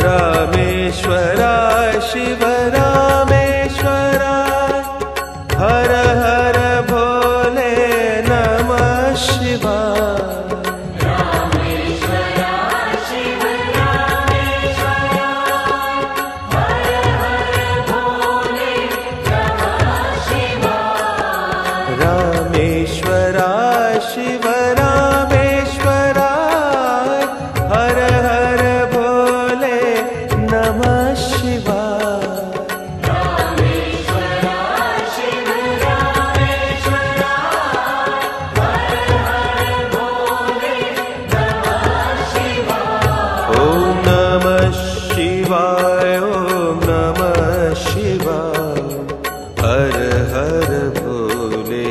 रामेश्वराय शिव रामेश्वराय हर हर भोले नमः शिवाय। रामेश्वराय शिव रामेश्वराय हर हर भोले नमः शिवाय। रामेश्वराय शिव रामेश्वराय हर हर भोले नमः शिवाय। ओम नमः शिवाय ओम नमः शिवाय हर हर भोले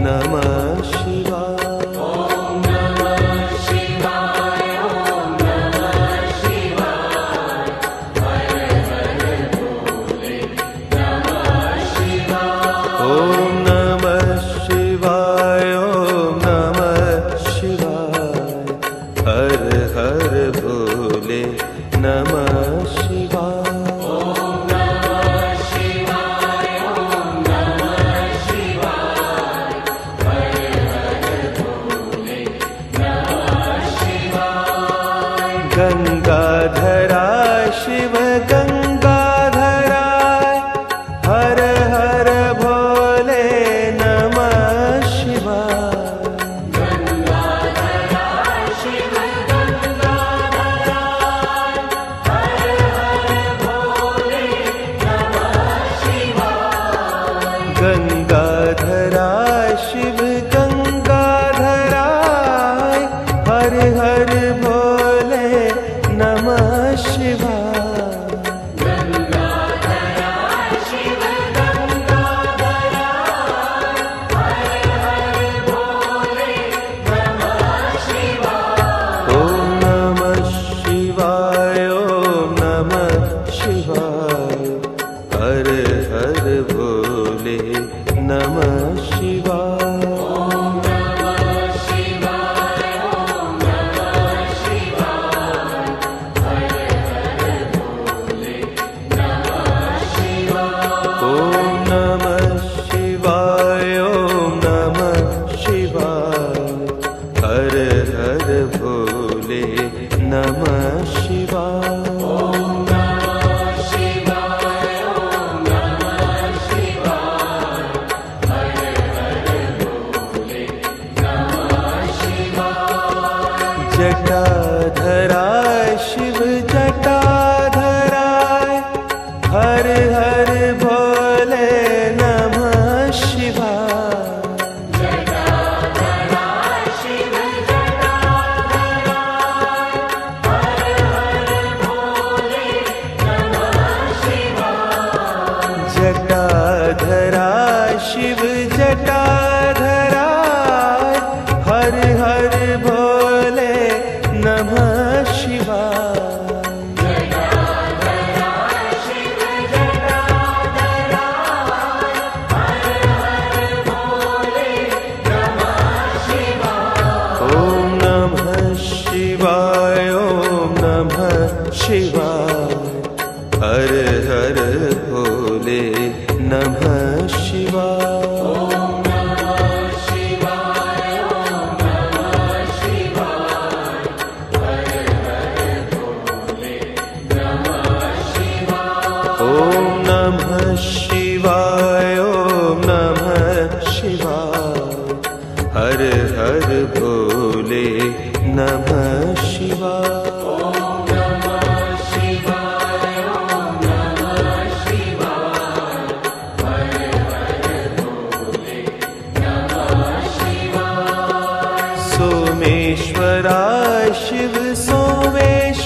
नमः शिवाय। ओम नमः शिवाय ओम नमः शिवाय हर हर भोले नमः शिवाय। ओम नमः शिवाय ओम नमः शिवाय हर हर भोले नमः शिवाय। ओम नमः शिवाय ओम नमः शिवाय हर हर भोले नमः शिवाय। गंगाधराय शिव गंगाधराय हर हर भोले नमः शिवाय। गंगाधराय शिव गंगाधराय हर हर भोले नमः शिवाय। गंगाधराय शिव गंगाधराय हर हर भोले नमः शिवाय। गंगाधराय शिव गंगाधराय हर हर भोले नमः शिवाय। ओम नमः शिवाय ओम नमः शिवाय हर हर भोले नमः शिवाय। ओम नमः शिवाय ओम नमः शिवाय हर हर भोले नमः शिवाय। ओम नमः शिवाय ओम नमः शिवाय हर हर भोले नमः शिवाय। ओम नमः शिवाय ओम नमः शिवाय हर हर भोले नमः शिवाय। जटाधराय शिव जटाधराय हर हर भोले नमः शिवाय। जटाधराय शिव जटाधराय हर हर भोले नमः शिवाय। जटाधराय शिव जटाधराय हर हर भोले नमः शिवाय। जटाधराय शिव जटाधराय हर हर भोले नमः शिवाय। ओम नमः शिवाय ओम नमः शिवाय हर हर भोले नमः शिवाय। ओम नमः शिवाय ओम नमः शिवाय हर हर भोले नमः शिवाय। ओम नमः शिवाय ओम नमः शिवाय हर हर भोले नमः शिवाय। ओम नमः शिवाय ओम नमः शिवाय हर हर भोले नमः शिवाय। सोमेश्वराय शिव सोमेश्वराय